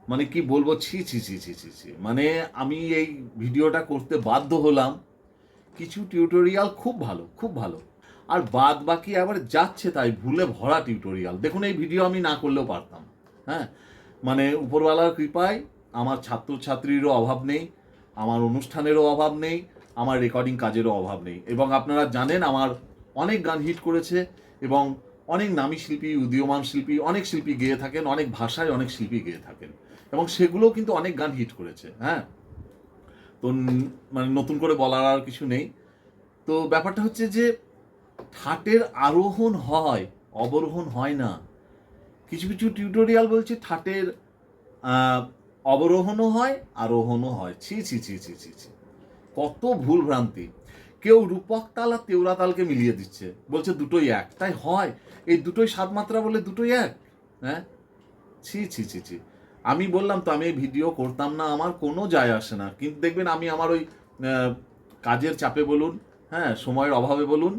মানে কি বলবো, ছি ছি ছি ছি ছি ছি, মানে আমি এই ভিডিওটা করতে বাধ্য হলাম। কিছু টিউটোরিয়াল খুব ভালো, খুব ভালো, আর বাদ বাকি আবার যাচ্ছে তাই ভুলে ভরা টিউটোরিয়াল। দেখুন, এই ভিডিও আমি না করলেও পারতাম। হ্যাঁ, মানে উপরওয়ালার কৃপায় আমার ছাত্রছাত্রীরও অভাব নেই, আমার অনুষ্ঠানেরও অভাব নেই, আমার রেকর্ডিং কাজেরও অভাব নেই। এবং আপনারা জানেন আমার অনেক গান হিট করেছে, এবং অনেক নামী শিল্পী, উদীয়মান শিল্পী, অনেক শিল্পী গেয়ে থাকেন, অনেক ভাষায় অনেক শিল্পী গেয়ে থাকেন, এবং সেগুলোও কিন্তু অনেক গান হিট করেছে। হ্যাঁ, তো মানে নতুন করে বলার আর কিছু নেই। তো ব্যাপারটা হচ্ছে যে ঠাটের আরোহণ হয়, অবরোহণ হয় না। কিছু কিছু টিউটোরিয়াল বলছে ঠাটের অবরোহণও হয়, আরোহণও হয়। ছি ছি ছি ছি ছি ছি, কত ভুল ভ্রান্তি। কেউ রূপক তাল আর তেওড়া তালকে মিলিয়ে দিচ্ছে, বলছে দুটোই এক। তাই হয়? এই দুটোই সাত মাত্রা বলে দুটোই এক? হ্যাঁ, ছি ছি ছি ছি। আমি বললাম তো, আমি এই ভিডিও করতাম না, আমার কোনো যায় আসে না। কিন্তু দেখবেন আমি আমার ওই কাজের চাপে বলুন, হ্যাঁ, সময়ের অভাবে বলুন,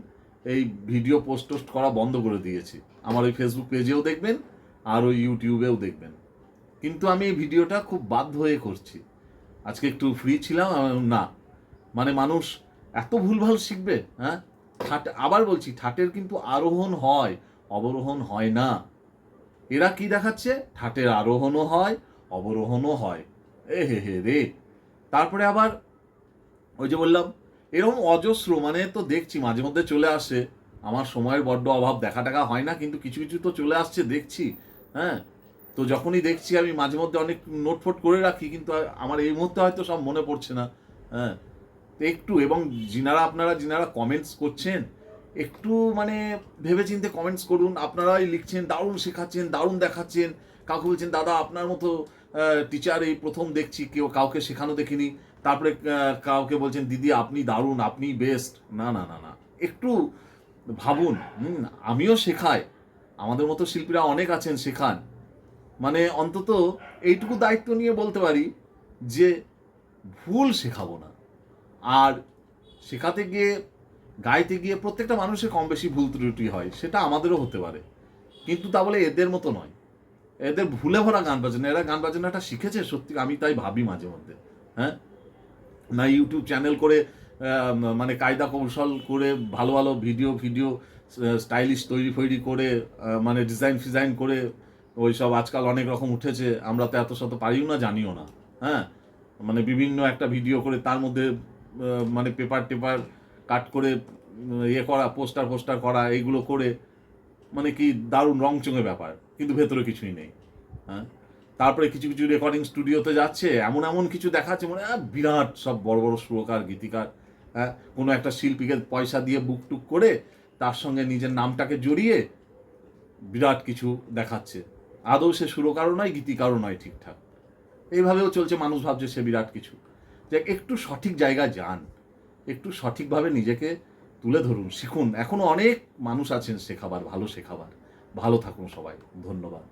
এই ভিডিও পোস্ট করা বন্ধ করে দিয়েছি। আমার ওই ফেসবুক পেজেও দেখবেন, আর ওই ইউটিউবেও দেখবেন। কিন্তু আমি এই ভিডিওটা খুব বাধ্য হয়ে করছি। আজকে একটু ফ্রি ছিলাম, না মানে মানুষ এত ভুলভাল শিখবে? হ্যাঁ, আবার বলছি, ঠাটের কিন্তু আরোহণ হয়, অবরোহণ হয় না। এরা কি দেখাচ্ছে? ঠাটের আরোহণও হয়, অবরোহণও হয়। এ হে হে রে। তারপরে আবার ওই যে বললাম, এরকম অজস্র, মানে তো দেখছি মাঝে মধ্যে চলে আসে। আমার সময়ের বড্ড অভাব, দেখা টাকা হয় না, কিন্তু কিছু কিছু তো চলে আসছে, দেখছি। হ্যাঁ, তো যখনই দেখছি আমি মাঝে মধ্যে অনেক নোট ফোট করে রাখি, কিন্তু আমার এই মুহূর্তে হয়তো সব মনে পড়ছে না। হ্যাঁ, তো একটু, এবং যিনারা কমেন্টস করছেন, একটু মানে ভেবেচিন্তে কমেন্টস করুন। আপনারাই লিখছেন, দারুণ শেখাচ্ছেন, দারুণ দেখাচ্ছেন। কাউকে বলছেন, দাদা আপনার মতো টিচার এই প্রথম দেখছি, কেউ কাউকে শেখানো দেখিনি। তারপরে কাউকে বলছেন, দিদি আপনি দারুণ, আপনি বেস্ট। না না না না, একটু ভাবুন। আমিও শেখাই, আমাদের মতো শিল্পীরা অনেক আছেন, শেখান। মানে অন্তত এইটুকু দায়িত্ব নিয়ে বলতে পারি যে ভুল শেখাবো না। আর শেখাতে গিয়ে, গাইতে গিয়ে প্রত্যেকটা মানুষের কম বেশি ভুল ত্রুটি হয়, সেটা আমাদেরও হতে পারে, কিন্তু তা বলে এদের মতো নয়। এদের ভুলে ভরা গান বাজনা, এরা গান বাজনাটা শিখেছে সত্যি, আমি তাই ভাবি মাঝে মধ্যে। হ্যাঁ, না ইউটিউব চ্যানেল করে মানে কায়দা কৌশল করে ভালো ভালো ভিডিও ভিডিও স্টাইলিশ তৈরি ফৈরি করে, মানে ডিজাইন ফিজাইন করে, ওই সব আজকাল অনেক রকম উঠেছে, আমরা তো এত শত পারিও না, জানিও না। হ্যাঁ, মানে বিভিন্ন একটা ভিডিও করে তার মধ্যে মানে পেপার টেপার কাট করে ইয়ে করা, পোস্টার পোস্টার করা, এইগুলো করে মানে কি দারুণ রংচঙে ব্যাপার, কিন্তু ভেতরে কিছুই নেই। হ্যাঁ, তারপরে কিছু কিছু রেকর্ডিং স্টুডিওতে যাচ্ছে, এমন এমন কিছু দেখাচ্ছে মানে বিরাট সব বড় বড় সুরকার, গীতিকার। হ্যাঁ, কোনো একটা শিল্পীকে পয়সা দিয়ে বুক টুক করে তার সঙ্গে নিজের নামটাকে জড়িয়ে বিরাট কিছু দেখাচ্ছে। আদৌ সে সুরকারও নয়, গীতিকারও নয় ঠিকঠাক। এইভাবেও চলছে, মানুষ ভাবছে সে বিরাট কিছু। যে একটু সঠিক জায়গায় যান, একটু সঠিকভাবে নিজেকে তুলে ধরুন, শিখুন। এখনো অনেক মানুষ আছেন শেখাবার, ভালো শেখাবার। ভালো থাকুন সবাই, ধন্যবাদ।